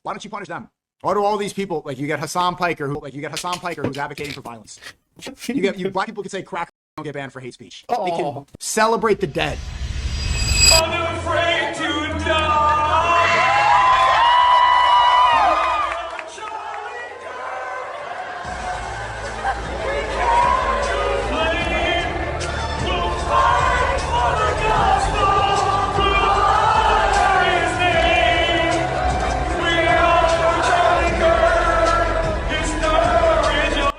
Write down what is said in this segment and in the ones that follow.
Why don't you punish them? Why do all these people, like you got Hasan Piker, who's advocating for violence. Black people can say crack don't get banned for hate speech. They can celebrate the dead. Unafraid to die.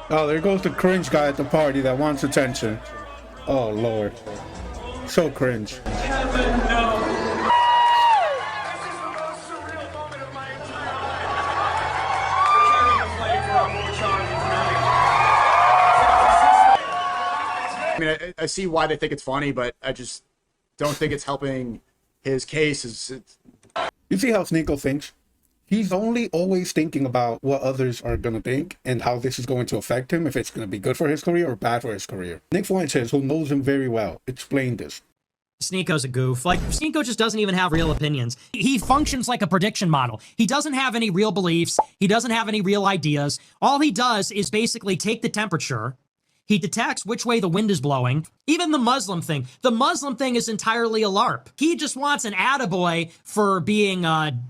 Oh, there goes the cringe guy at the party that wants attention. Oh, Lord. So cringe. Heaven knows. I mean, I see why they think it's funny, but I just don't think it's helping his case. You see how Sneako thinks? He's only always thinking about what others are going to think and how this is going to affect him, if it's going to be good for his career or bad for his career. Nick Fuentes, who knows him very well, explained this. Sneako's a goof. Like, Sneako just doesn't even have real opinions. He functions like a prediction model. He doesn't have any real beliefs. He doesn't have any real ideas. All he does is basically take the temperature. He detects which way the wind is blowing. Even the Muslim thing. The Muslim thing is entirely a LARP. He just wants an attaboy for being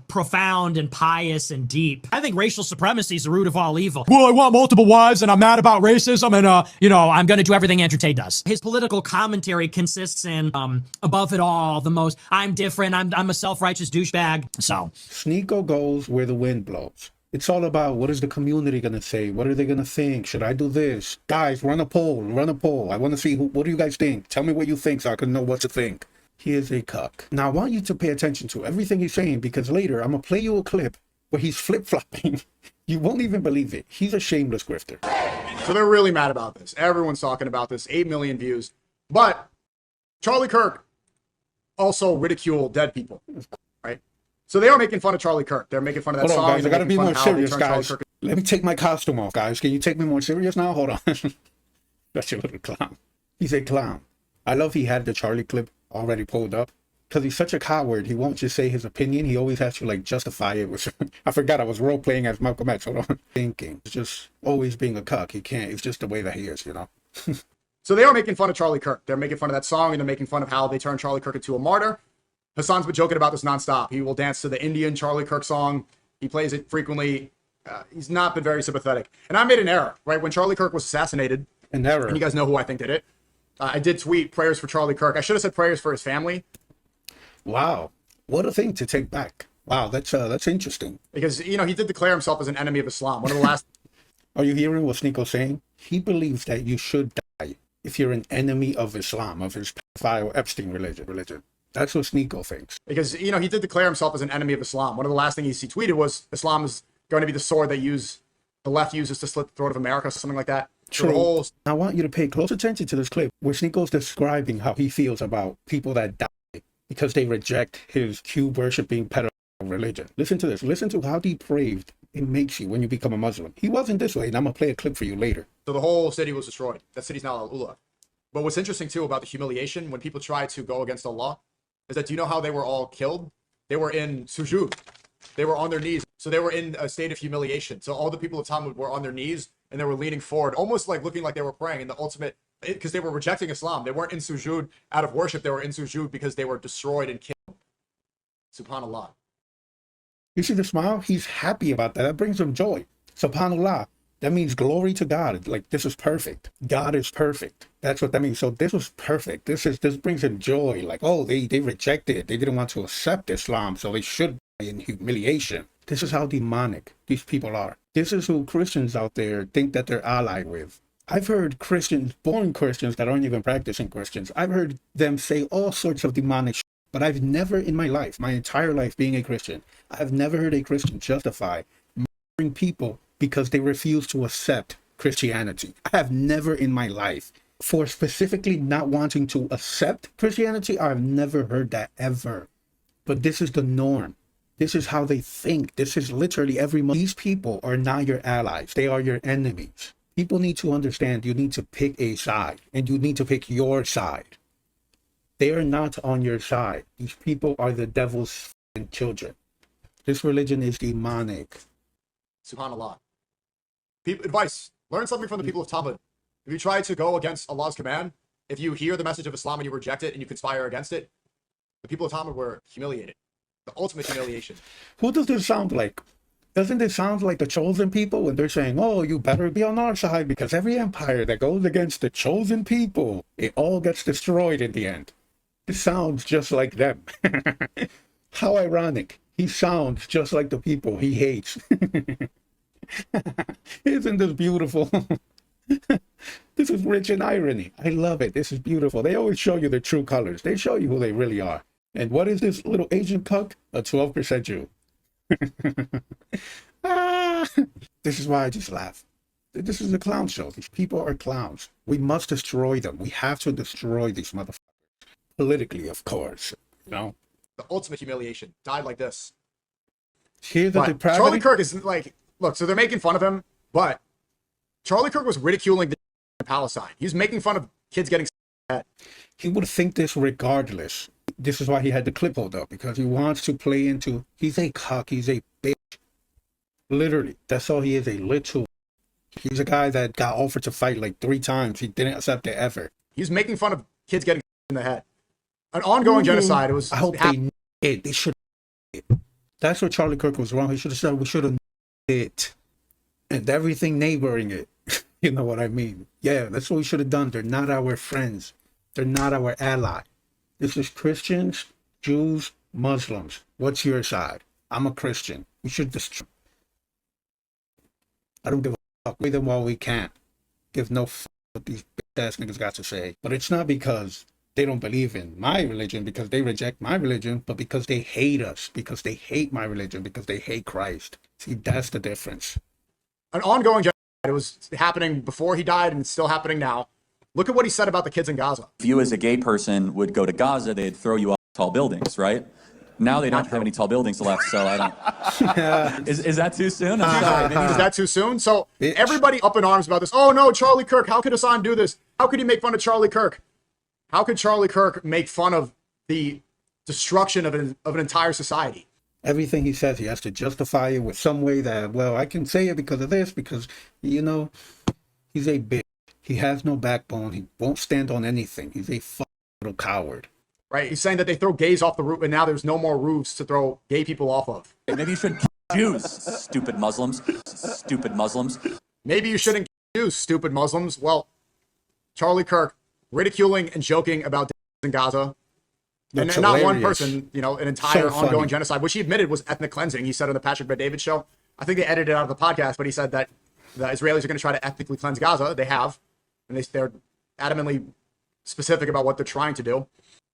profound and pious and deep. I think racial supremacy is the root of all evil. Well, I want multiple wives and I'm mad about racism and, I'm going to do everything Andrew Tate does. His political commentary consists in, above it all, the most, I'm different, I'm a self-righteous douchebag. So. Sneako goes where the wind blows. It's all about what is the community going to say? What are they going to think? Should I do this? Guys, run a poll. I want to see what do you guys think? Tell me what you think so I can know what to think. He is a cuck. Now, I want you to pay attention to everything he's saying because later I'm going to play you a clip where he's flip-flopping. You won't even believe it. He's a shameless grifter. So they're really mad about this. Everyone's talking about this. 8 million views. But Charlie Kirk also ridiculed dead people, right? So they are making fun of Charlie Kirk. They're making fun of that song. Guys, I gotta be more serious, guys. Let me take my costume off, guys. Can you take me more serious now? Hold on. That's your little clown. He's a clown. I love he had the Charlie clip already pulled up because he's such a coward. He won't just say his opinion. He always has to like justify it with. I forgot I was role playing as Malcolm X. Hold on. Thinking. It's just always being a cuck. He can't. It's just the way that he is, So they are making fun of Charlie Kirk. They're making fun of that song and they're making fun of how they turned Charlie Kirk into a martyr. Hasan's been joking about this nonstop. He will dance to the Indian Charlie Kirk song. He plays it frequently. He's not been very sympathetic. And I made an error, right? When Charlie Kirk was assassinated, an error. And you guys know who I think did it. I did tweet prayers for Charlie Kirk. I should have said prayers for his family. Wow. What a thing to take back. Wow, that's interesting. Because, he did declare himself as an enemy of Islam. One of the last... Are you hearing what Sneako's saying? He believes that you should die if you're an enemy of Islam, of his pedophile Epstein religion. That's what Sneako thinks. Because, he did declare himself as an enemy of Islam. One of the last things he tweeted was Islam is going to be the sword that the left uses to slit the throat of America, something like that. True. So I want you to pay close attention to this clip where Sneako's describing how he feels about people that die because they reject his Q-worshipping pedophile religion. Listen to this. Listen to how depraved it makes you when you become a Muslim. He wasn't this way, and I'm going to play a clip for you later. So the whole city was destroyed. That city's now Al-Ula. But what's interesting, too, about the humiliation when people try to go against Allah is that, do you know how they were all killed? They were in sujood. They were on their knees. So they were in a state of humiliation. So all the people of Thamud were on their knees and they were leaning forward, almost like looking like they were praying in the ultimate, because they were rejecting Islam. They weren't in sujood out of worship. They were in sujood because they were destroyed and killed. SubhanAllah. You see the smile? He's happy about that. That brings him joy. SubhanAllah. That means glory to God. Like, this is perfect. God is perfect. That's what that means. So this was perfect. This brings him joy. Like, oh, they rejected it. They didn't want to accept Islam, so they should die in humiliation. This is how demonic these people are. This is who Christians out there think that they're allied with. I've heard Christians, born Christians that aren't even practicing Christians, I've heard them say all sorts of demonic shit, but I've never in my life, my entire life being a Christian, I've never heard a Christian justify murdering people because they refuse to accept Christianity. I have never in my life, for specifically not wanting to accept Christianity, I've never heard that ever. But this is the norm. This is how they think. This is literally every month. These people are not your allies. They are your enemies. People need to understand you need to pick a side, and you need to pick your side. They are not on your side. These people are the devil's children. This religion is demonic. Subhanallah. Advice. Learn something from the people of Thamud. If you try to go against Allah's command, if you hear the message of Islam and you reject it and you conspire against it, the people of Thamud were humiliated. The ultimate humiliation. Who does this sound like? Doesn't it sound like the chosen people when they're saying, oh, you better be on our side because every empire that goes against the chosen people, it all gets destroyed in the end. It sounds just like them. How ironic. He sounds just like the people he hates. Isn't this beautiful? This is rich in irony. I love it. This is beautiful. They always show you their true colors. They show you who they really are. And what is this little Asian cuck? A 12% Jew. This is why I just laugh. This is a clown show. These people are clowns. We must destroy them. We have to destroy these motherfuckers. Politically, of course. You know? The ultimate humiliation. Died like this. Here's the depravity. Charlie Kirk is like, look, so they're making fun of him, but Charlie Kirk was ridiculing the Palestine. He was making fun of kids getting head. He would think this regardless. This is why he had the clip hold up, because he wants to play into, he's a cock, he's a bitch. Literally, that's all he is, a little. He's a guy that got offered to fight like 3 times. He didn't accept it ever. He was making fun of kids getting in the head. An ongoing genocide. It was. I hope they it. They should. That's where Charlie Kirk was wrong. He should have said we should have it, and everything neighboring it. You know what I mean? Yeah, that's what we should have done. They're not our friends. They're not our ally. This is Christians, Jews, Muslims. What's your side? I'm a Christian. We should destroy. I don't give a fuck with them while we can't. Give no fuck what these bitch ass niggas got to say. But it's not because they don't believe in my religion, because they reject my religion, but because they hate us, because they hate my religion, because they hate Christ. See, that's the difference. An ongoing genocide. It was happening before he died and it's still happening now. Look at what he said about the kids in Gaza. If you as a gay person would go to Gaza, they'd throw you off tall buildings, right? Now they don't have any tall buildings left, so I don't... Is that too soon? I'm sorry. Is that too soon? So everybody up in arms about this. Oh no, Charlie Kirk, how could Hasan do this? How could he make fun of Charlie Kirk? How could Charlie Kirk make fun of the destruction of an entire society? Everything he says, he has to justify it with some way that, well, I can say it because of this, because, you know, he's a bitch. He has no backbone. He won't stand on anything. He's a fucking little coward. Right? He's saying that they throw gays off the roof, and now there's no more roofs to throw gay people off of. Maybe you should kill Jews, stupid Muslims. Stupid Muslims. Maybe you shouldn't kill Jews, stupid Muslims. Well, Charlie Kirk ridiculing and joking about in Gaza. That's and not hilarious. one person, you know, an entire So ongoing funny. genocide, which he admitted was ethnic cleansing. He said on the Patrick Bet-David show. I think they edited it out of the podcast, but he said that the Israelis are going to try to ethnically cleanse Gaza. They have. And they're adamantly specific about what they're trying to do.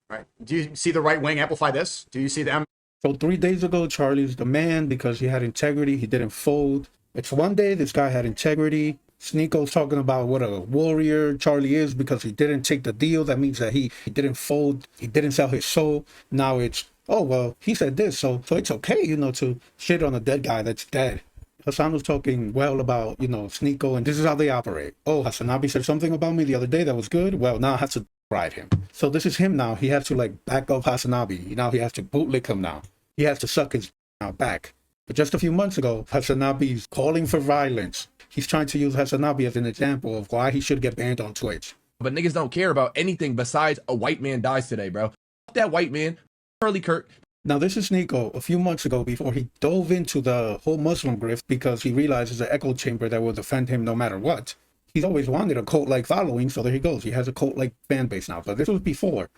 Right? Do you see the right wing amplify this? Do you see them? So 3 days ago, Charlie's the man because he had integrity. He didn't fold. It's one day this guy had integrity. Sneako's talking about what a warrior Charlie is because he didn't take the deal. That means that he didn't fold. He didn't sell his soul. Now it's, oh, well, he said this. So it's okay, you know, to shit on a dead guy that's dead. Hasan was talking well about, you know, Sneako, and this is how they operate. Oh, Hasanabi said something about me the other day that was good. Well, now I have to ride him. So this is him now. He has to like back up Hasanabi. Now he has to bootlick him now. He has to suck his back. But just a few months ago, Hasanabi's calling for violence. He's trying to use Hasanabi as an example of why he should get banned on Twitch. But niggas don't care about anything besides a white man dies today, bro. Fuck that white man, Charlie Kirk. Now, this is Sneako a few months ago before he dove into the whole Muslim grift because he realized it's an echo chamber that will defend him no matter what. He's always wanted a cult-like following, so there he goes. He has a cult-like fan base now. But this was before,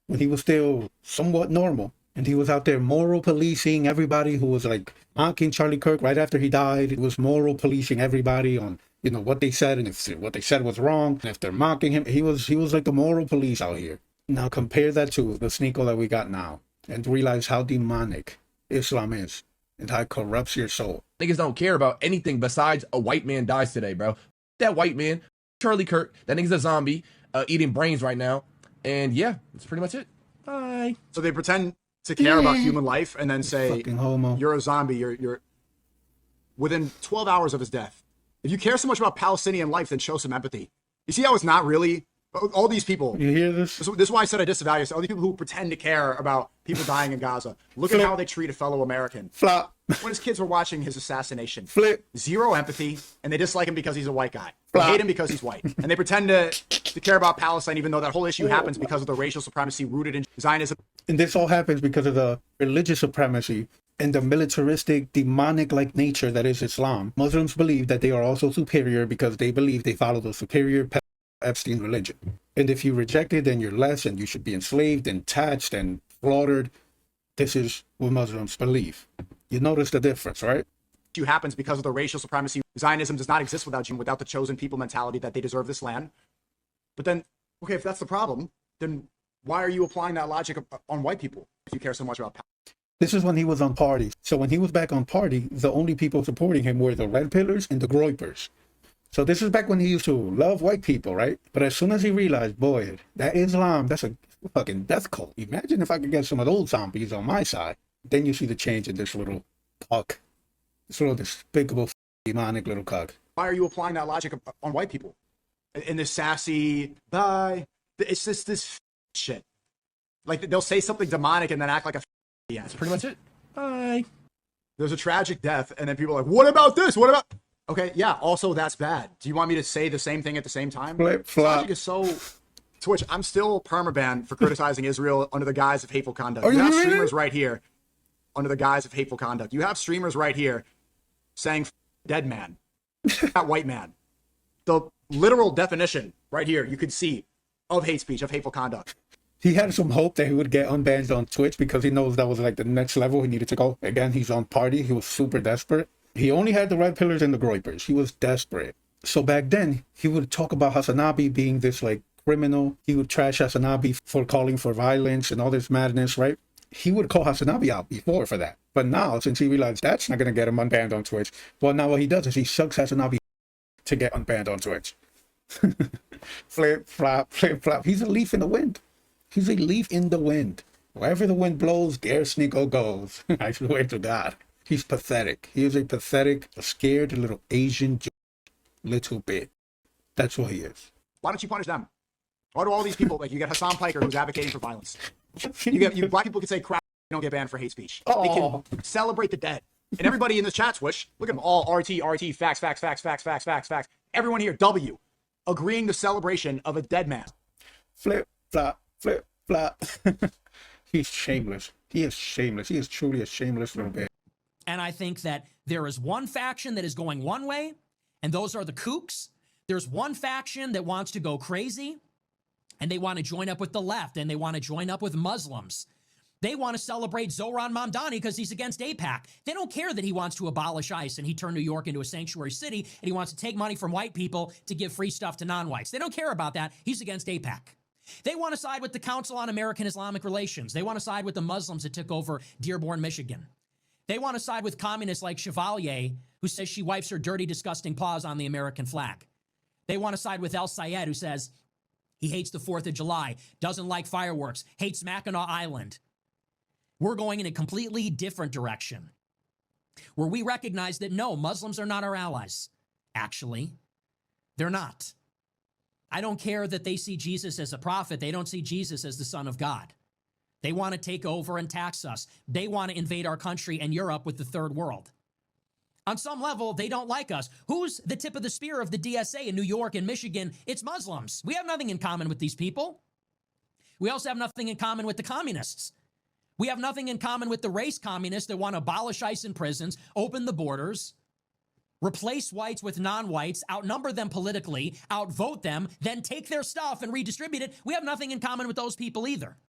when he was still somewhat normal. And he was out there moral policing everybody who was like mocking Charlie Kirk right after he died. He was moral policing everybody on, you know, what they said and if what they said was wrong. And if they're mocking him, he was like the moral police out here. Now compare that to the Sneako that we got now and realize how demonic Islam is and how it corrupts your soul. Niggas don't care about anything besides a white man dies today, bro. Fuck that white man, Charlie Kirk. That nigga's a zombie eating brains right now. And yeah, that's pretty much it. Bye. So they pretend to care about human life and then say, Fucking homo. you're a zombie. You're within 12 hours of his death. If you care so much about Palestinian life, then show some empathy. You see how it's not really All these people. You hear this? This is why I said I disavow you. All these people who pretend to care about people dying in Gaza. Look at how they treat a fellow American. Flop. When his kids were watching his assassination. Flip. Zero empathy, and they dislike him because he's a white guy. They Flop. hate him because he's white. And they pretend to care about Palestine, even though that whole issue happens because of the racial supremacy rooted in Zionism. And this all happens because of the religious supremacy and the militaristic, demonic-like nature that is Islam. Muslims believe that they are also superior because they believe they follow the superior Epstein religion. And if you reject it, then you're less and you should be enslaved and taxed and slaughtered. This is what Muslims believe. You notice the difference, right? Issue happens because of the racial supremacy. Zionism does not exist without the chosen people mentality that they deserve this land. But then, okay, if that's the problem, then why are you applying that logic on white people if you care so much about Palestine? This is when he was on party. So when he was back on party, the only people supporting him were the red pillars and the groypers. So this is back when he used to love white people, right? But as soon as he realized, boy, that Islam, that's a fucking death cult. Imagine if I could get some of those zombies on my side. Then you see the change in this little cuck. This little despicable, demonic little cuck. Why are you applying that logic on white people? In this sassy, bye. It's just this shit. Like, they'll say something demonic and then act like a yeah. That's pretty much it. Bye. There's a tragic death, and then people are like, what about this? What about... Okay, yeah, also that's bad. Do you want me to say the same thing at the same time? Flip, flop. Logic is so... Twitch, I'm still permabanned for criticizing Israel under the guise of hateful conduct. Are You you have really? streamers right here under the guise of hateful conduct. You have streamers right here saying dead man, not white man. The literal definition right here, you could see, of hate speech, of hateful conduct. He had some hope that he would get unbanned on Twitch because he knows that was like the next level he needed to go. Again, he's on party. He was super desperate. He only had the red pillars and the groypers. He was desperate. So back then, he would talk about Hasanabi being this like criminal. He would trash Hasanabi for calling for violence and all this madness, right? He would call Hasanabi out before for that. But now, since he realized that's not going to get him unbanned on Twitch, well, now what he does is he sucks Hasanabi to get unbanned on Twitch. Flip, flop, flip, flop. He's a leaf in the wind. He's a leaf in the wind. Wherever the wind blows, there Sneako goes. I swear to God. He's pathetic. He is a pathetic, a scared little Asian little bit. That's what he is. Why don't you punish them? Why do all these people, like you get Hasan Piker who's advocating for violence. You black people can say crap, you don't get banned for hate speech. They can celebrate the dead. And everybody in the chat, Swish, look at them all, RT, facts. Everyone here, W, agreeing the celebration of a dead man. Flip, flop, flip, flop. He's shameless. He is shameless. He is truly a shameless little bit. And I think that there is one faction that is going one way, and those are the kooks. There's one faction that wants to go crazy, and they want to join up with the left, and they want to join up with Muslims. They want to celebrate Zohran Mamdani because he's against AIPAC. They don't care that he wants to abolish ICE and he turned New York into a sanctuary city and he wants to take money from white people to give free stuff to non-whites. They don't care about that. He's against AIPAC. They want to side with the Council on American Islamic Relations. They want to side with the Muslims that took over Dearborn, Michigan. They want to side with communists like Chevalier, who says she wipes her dirty, disgusting paws on the American flag. They want to side with El Sayed, who says he hates the 4th of July, doesn't like fireworks, hates Mackinac Island. We're going in a completely different direction, where we recognize that no, Muslims are not our allies. Actually, they're not. I don't care that they see Jesus as a prophet. They don't see Jesus as the Son of God. They want to take over and tax us. They want to invade our country and Europe with the third world. On some level, they don't like us. Who's the tip of the spear of the DSA in New York and Michigan? It's Muslims. We have nothing in common with these people. We also have nothing in common with the communists. We have nothing in common with the race communists that want to abolish ICE in prisons, open the borders, replace whites with non-whites, outnumber them politically, outvote them, then take their stuff and redistribute it. We have nothing in common with those people either.